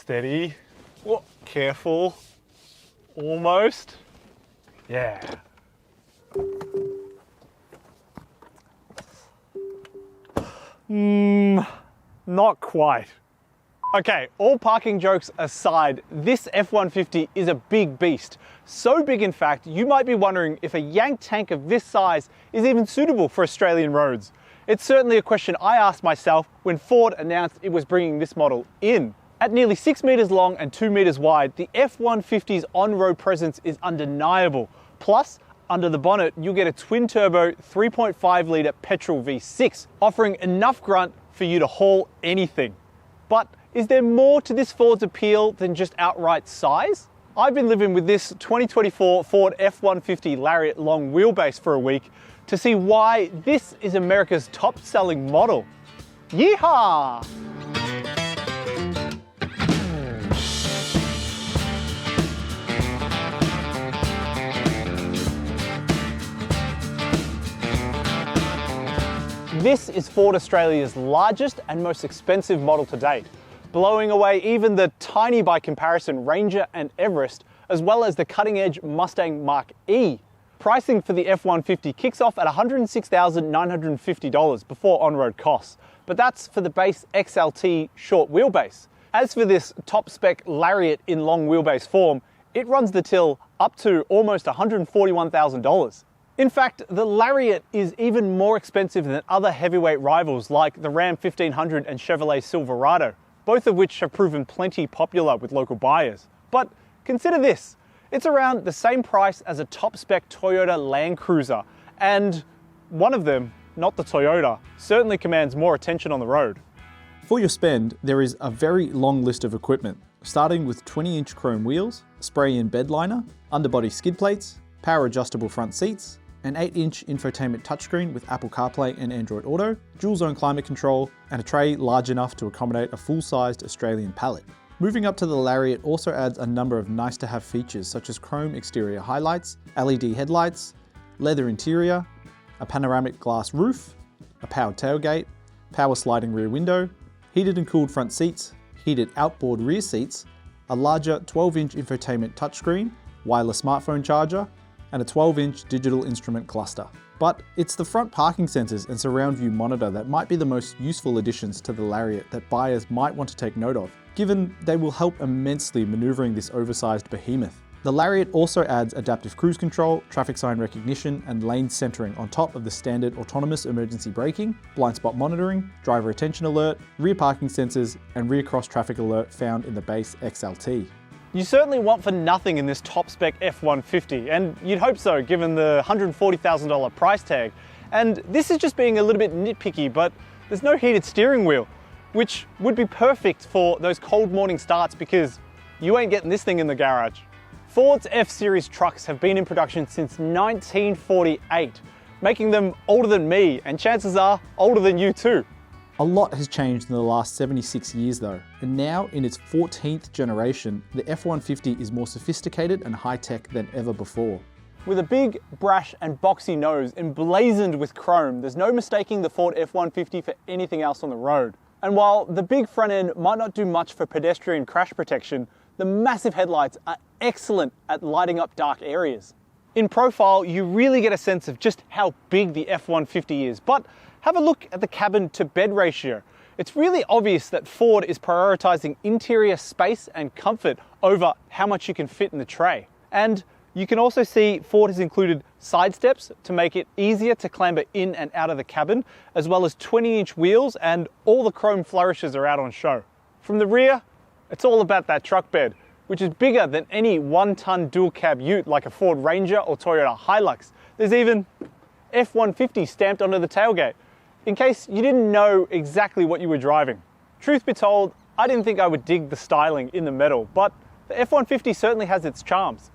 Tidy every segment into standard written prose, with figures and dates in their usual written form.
Steady. Oh, careful. Almost. Yeah. Not quite. Okay, all parking jokes aside, this F-150 is a big beast. So big, in fact, you might be wondering if a yank tank of this size is even suitable for Australian roads. It's certainly a question I asked myself when Ford announced it was bringing this model in. At nearly 6 meters long and 2 meters wide, the F-150's on-road presence is undeniable. Plus, under the bonnet, you'll get a twin-turbo 3.5 litre petrol V6, offering enough grunt for you to haul anything. But is there more to this Ford's appeal than just outright size? I've been living with this 2024 Ford F-150 Lariat long wheelbase for a week to see why this is America's top-selling model. Yeehaw! This is Ford Australia's largest and most expensive model to date, blowing away even the tiny by comparison Ranger and Everest, as well as the cutting-edge Mustang Mach-E. Pricing for the F-150 kicks off at $106,950 before on-road costs, but that's for the base XLT short wheelbase. As for this top-spec Lariat in long wheelbase form, it runs the till up to almost $141,000. In fact, the Lariat is even more expensive than other heavyweight rivals like the Ram 1500 and Chevrolet Silverado, both of which have proven plenty popular with local buyers. But consider this, it's around the same price as a top-spec Toyota Land Cruiser, and one of them, not the Toyota, certainly commands more attention on the road. For your spend, there is a very long list of equipment, starting with 20-inch chrome wheels, spray-in bed liner, underbody skid plates, power-adjustable front seats, an 8-inch infotainment touchscreen with Apple CarPlay and Android Auto, dual-zone climate control, and a tray large enough to accommodate a full-sized Australian pallet. Moving up to the Lariat also adds a number of nice-to-have features such as chrome exterior highlights, LED headlights, leather interior, a panoramic glass roof, a powered tailgate, power sliding rear window, heated and cooled front seats, heated outboard rear seats, a larger 12-inch infotainment touchscreen, wireless smartphone charger, and a 12-inch digital instrument cluster. But it's the front parking sensors and surround view monitor that might be the most useful additions to the Lariat that buyers might want to take note of, given they will help immensely maneuvering this oversized behemoth. The Lariat also adds adaptive cruise control, traffic sign recognition, and lane centering on top of the standard autonomous emergency braking, blind spot monitoring, driver attention alert, rear parking sensors, and rear cross traffic alert found in the base XLT. You certainly want for nothing in this top-spec F-150, and you'd hope so given the $140,000 price tag. And this is just being a little bit nitpicky, but there's no heated steering wheel, which would be perfect for those cold morning starts because you ain't getting this thing in the garage. Ford's F-Series trucks have been in production since 1948, making them older than me, and chances are older than you too. A lot has changed in the last 76 years though, and now in its 14th generation, the F-150 is more sophisticated and high-tech than ever before. With a big, brash and boxy nose emblazoned with chrome, there's no mistaking the Ford F-150 for anything else on the road. And while the big front end might not do much for pedestrian crash protection, the massive headlights are excellent at lighting up dark areas. In profile, you really get a sense of just how big the F-150 is, but have a look at the cabin to bed ratio. It's really obvious that Ford is prioritizing interior space and comfort over how much you can fit in the tray. And you can also see Ford has included side steps to make it easier to clamber in and out of the cabin, as well as 20-inch wheels, and all the chrome flourishes are out on show. From the rear, it's all about that truck bed, which is bigger than any one-ton dual-cab ute like a Ford Ranger or Toyota Hilux. There's even F-150 stamped onto the tailgate, in case you didn't know exactly what you were driving. Truth be told, I didn't think I would dig the styling in the metal, but the F-150 certainly has its charms.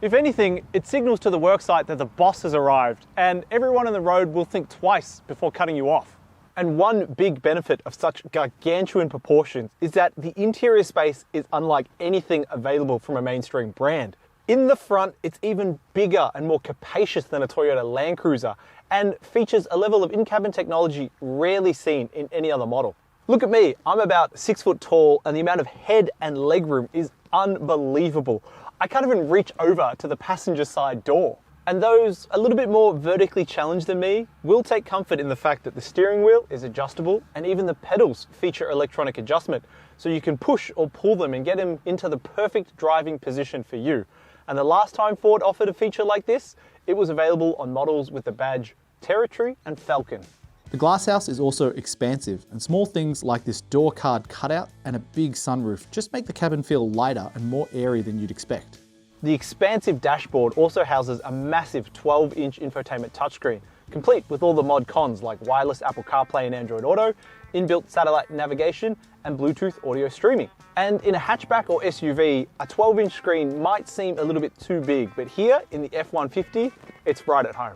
If anything, it signals to the worksite that the boss has arrived, and everyone on the road will think twice before cutting you off. And one big benefit of such gargantuan proportions is that the interior space is unlike anything available from a mainstream brand. In the front, it's even bigger and more capacious than a Toyota Land Cruiser, and features a level of in-cabin technology rarely seen in any other model. Look at me, I'm about 6 foot tall and the amount of head and leg room is unbelievable. I can't even reach over to the passenger side door. And those a little bit more vertically challenged than me will take comfort in the fact that the steering wheel is adjustable and even the pedals feature electronic adjustment. So you can push or pull them and get them into the perfect driving position for you. And the last time Ford offered a feature like this, it was available on models with the badge Territory and Falcon. The glasshouse is also expansive, and small things like this door card cutout and a big sunroof just make the cabin feel lighter and more airy than you'd expect. The expansive dashboard also houses a massive 12-inch infotainment touchscreen, complete with all the mod cons like wireless Apple CarPlay and Android Auto, inbuilt satellite navigation, and Bluetooth audio streaming. And in a hatchback or SUV, a 12-inch screen might seem a little bit too big, but here in the F-150, it's right at home.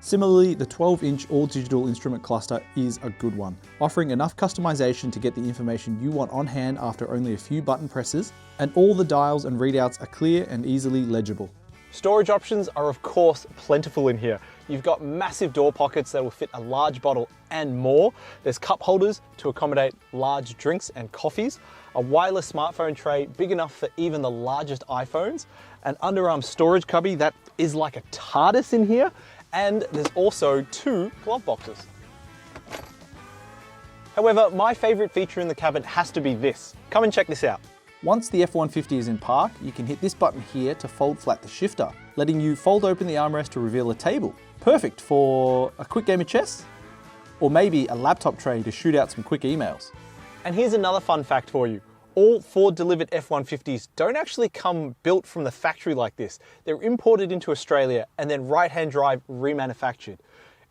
Similarly, the 12-inch all-digital instrument cluster is a good one, offering enough customization to get the information you want on hand after only a few button presses, and all the dials and readouts are clear and easily legible. Storage options are of course plentiful in here. You've got massive door pockets that will fit a large bottle and more. There's cup holders to accommodate large drinks and coffees, a wireless smartphone tray big enough for even the largest iPhones, an underarm storage cubby that is like a TARDIS in here, and there's also 2 glove boxes. However, my favorite feature in the cabin has to be this. Come and check this out. Once the F-150 is in park, you can hit this button here to fold flat the shifter, letting you fold open the armrest to reveal a table. Perfect for a quick game of chess, or maybe a laptop tray to shoot out some quick emails. And here's another fun fact for you. All Ford delivered F-150s don't actually come built from the factory like this. They're imported into Australia and then right-hand drive remanufactured.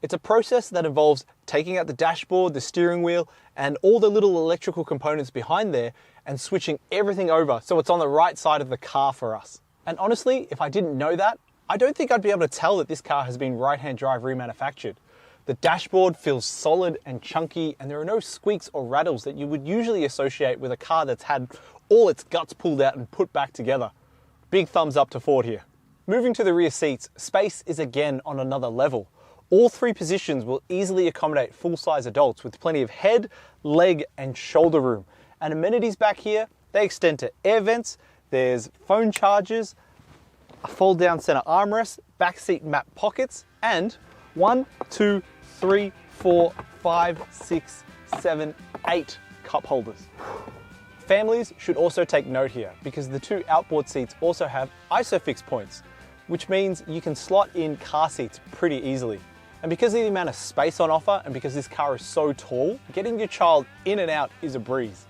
It's a process that involves taking out the dashboard, the steering wheel, and all the little electrical components behind there and switching everything over so it's on the right side of the car for us. And honestly, if I didn't know that, I don't think I'd be able to tell that this car has been right-hand drive remanufactured. The dashboard feels solid and chunky, and there are no squeaks or rattles that you would usually associate with a car that's had all its guts pulled out and put back together. Big thumbs up to Ford here. Moving to the rear seats, space is again on another level. All 3 positions will easily accommodate full-size adults with plenty of head, leg, and shoulder room. And amenities back here, they extend to air vents, there's phone chargers, a fold-down center armrest, backseat map pockets, and 1, 2, 3, 4, 5, 6, 7, 8 cup holders. Families should also take note here because the 2 outboard seats also have ISOFIX points, which means you can slot in car seats pretty easily. And because of the amount of space on offer and because this car is so tall, getting your child in and out is a breeze.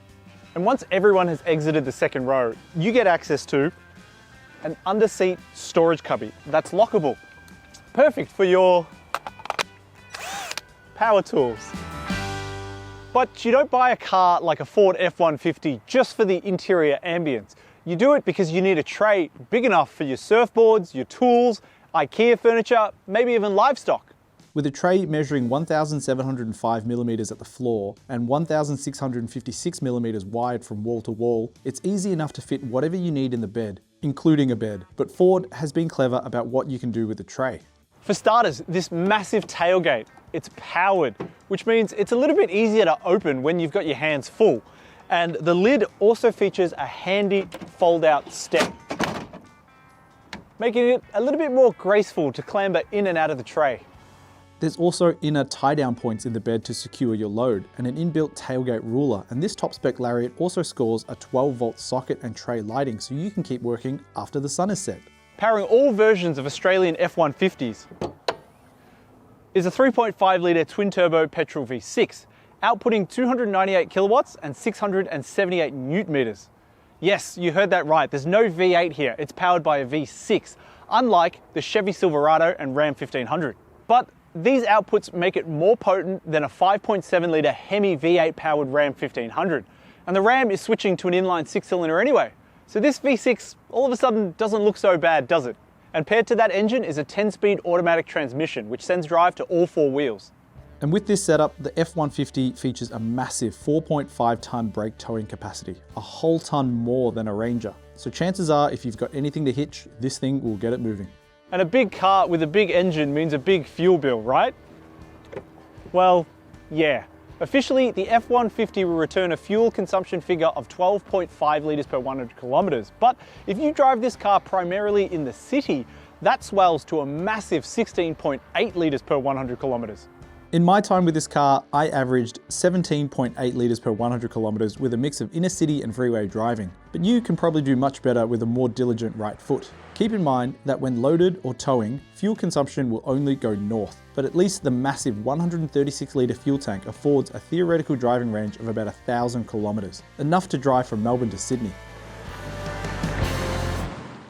And once everyone has exited the second row, you get access to an under-seat storage cubby that's lockable. Perfect for your power tools. But you don't buy a car like a Ford F-150 just for the interior ambience. You do it because you need a tray big enough for your surfboards, your tools, IKEA furniture, maybe even livestock. With a tray measuring 1,705mm at the floor and 1,656mm wide from wall to wall, it's easy enough to fit whatever you need in the bed, including a bed. But Ford has been clever about what you can do with the tray. For starters, this massive tailgate, it's powered, which means it's a little bit easier to open when you've got your hands full. And the lid also features a handy fold-out step, making it a little bit more graceful to clamber in and out of the tray. There's also inner tie-down points in the bed to secure your load and an inbuilt tailgate ruler, and this top-spec Lariat also scores a 12-volt socket and tray lighting so you can keep working after the sun is set. Powering all versions of Australian F-150s is a 3.5 litre twin-turbo petrol V6, outputting 298 kilowatts and 678 newton meters. Yes, you heard that right, there's no V8 here, it's powered by a V6, unlike the Chevy Silverado and Ram 1500. But these outputs make it more potent than a 5.7 litre Hemi V8 powered Ram 1500. And the Ram is switching to an inline 6-cylinder anyway. So this V6 all of a sudden doesn't look so bad, does it? And paired to that engine is a 10-speed automatic transmission, which sends drive to all 4 wheels. And with this setup, the F-150 features a massive 4.5-ton brake towing capacity, a whole ton more than a Ranger. So chances are, if you've got anything to hitch, this thing will get it moving. And a big car with a big engine means a big fuel bill, right? Well, yeah. Officially, the F-150 will return a fuel consumption figure of 12.5 litres per 100 kilometres, but if you drive this car primarily in the city, that swells to a massive 16.8 litres per 100 kilometres. In my time with this car, I averaged 17.8 litres per 100 kilometres with a mix of inner city and freeway driving, but you can probably do much better with a more diligent right foot. Keep in mind that when loaded or towing, fuel consumption will only go north, but at least the massive 136 litre fuel tank affords a theoretical driving range of about 1,000 kilometres, enough to drive from Melbourne to Sydney.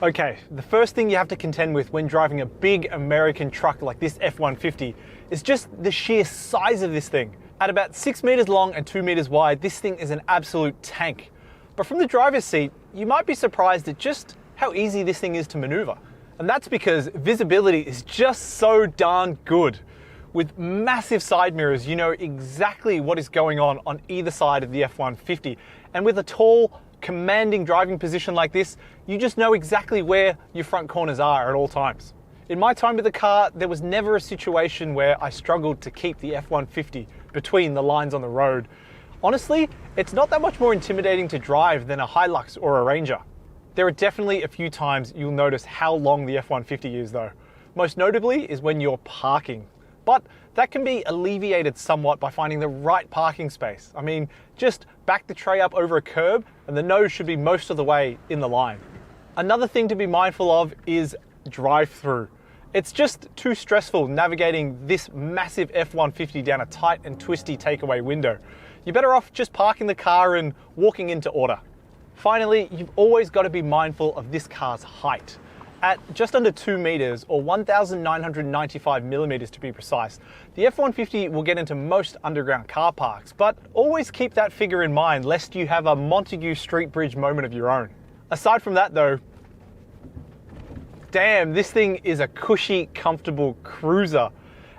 Okay, the first thing you have to contend with when driving a big American truck like this F-150 is just the sheer size of this thing. At about 6 meters long and 2 meters wide, this thing is an absolute tank. But from the driver's seat, you might be surprised at just how easy this thing is to maneuver. And that's because visibility is just so darn good. With massive side mirrors, you know exactly what is going on either side of the F-150. And with a tall, commanding driving position like this, you just know exactly where your front corners are at all times. In my time with the car, there was never a situation where I struggled to keep the F-150 between the lines on the road. Honestly, it's not that much more intimidating to drive than a Hilux or a Ranger. There are definitely a few times you'll notice how long the F-150 is though. Most notably is when you're parking. But that can be alleviated somewhat by finding the right parking space. I mean, just back the tray up over a curb and the nose should be most of the way in the line. Another thing to be mindful of is drive-through. It's just too stressful navigating this massive F-150 down a tight and twisty takeaway window. You're better off just parking the car and walking into order. Finally, you've always got to be mindful of this car's height. At just under 2 meters, or 1,995 millimeters to be precise, the F-150 will get into most underground car parks, but always keep that figure in mind lest you have a Montague Street Bridge moment of your own. Aside from that though, damn, this thing is a cushy, comfortable cruiser.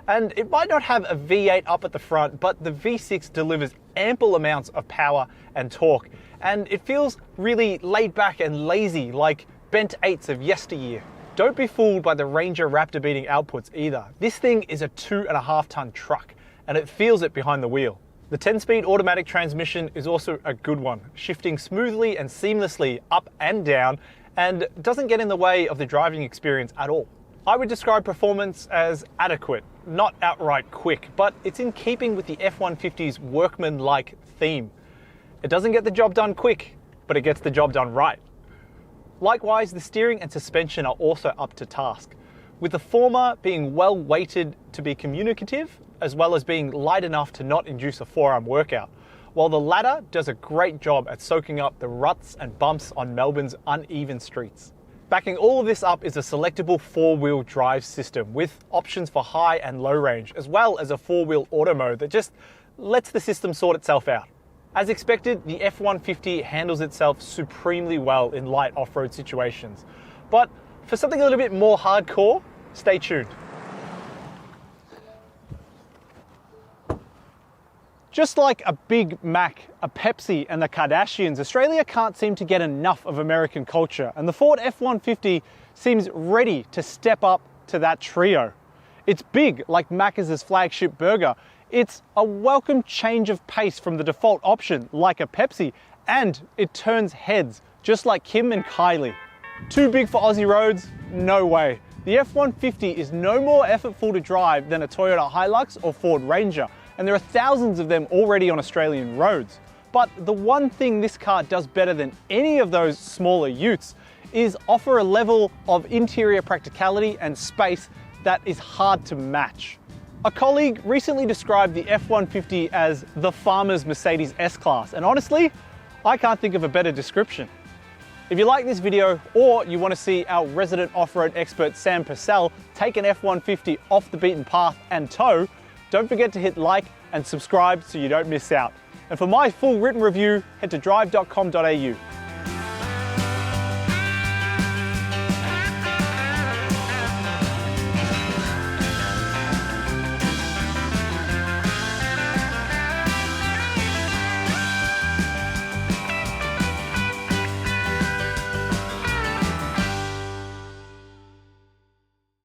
And it might not have a V8 up at the front, but the V6 delivers ample amounts of power and torque, and it feels really laid back and lazy, like bent eights of yesteryear. Don't be fooled by the Ranger Raptor beating outputs either. This thing is a 2.5 ton truck, and it feels it behind the wheel. The 10-speed automatic transmission is also a good one, shifting smoothly and seamlessly up and down, and doesn't get in the way of the driving experience at all. I would describe performance as adequate, not outright quick, but it's in keeping with the F-150's workman-like theme. It doesn't get the job done quick, but it gets the job done right. Likewise, the steering and suspension are also up to task, with the former being well weighted to be communicative, as well as being light enough to not induce a forearm workout, while the latter does a great job at soaking up the ruts and bumps on Melbourne's uneven streets. Backing all of this up is a selectable 4-wheel drive system with options for high and low range, as well as a 4-wheel auto mode that just lets the system sort itself out. As expected, the F-150 handles itself supremely well in light off-road situations. But for something a little bit more hardcore, stay tuned. Just like a Big Mac, a Pepsi and the Kardashians, Australia can't seem to get enough of American culture, and the Ford F-150 seems ready to step up to that trio. It's big, like Macca's flagship burger. It's a welcome change of pace from the default option, like a Pepsi, and it turns heads, just like Kim and Kylie. Too big for Aussie roads? No way. The F-150 is no more effortful to drive than a Toyota Hilux or Ford Ranger, and there are thousands of them already on Australian roads. But the one thing this car does better than any of those smaller utes is offer a level of interior practicality and space that is hard to match. A colleague recently described the F-150 as the farmer's Mercedes S-Class, and honestly, I can't think of a better description. If you like this video, or you want to see our resident off-road expert Sam Purcell take an F-150 off the beaten path and tow, don't forget to hit like and subscribe so you don't miss out. And for my full written review, head to Drive.com.au.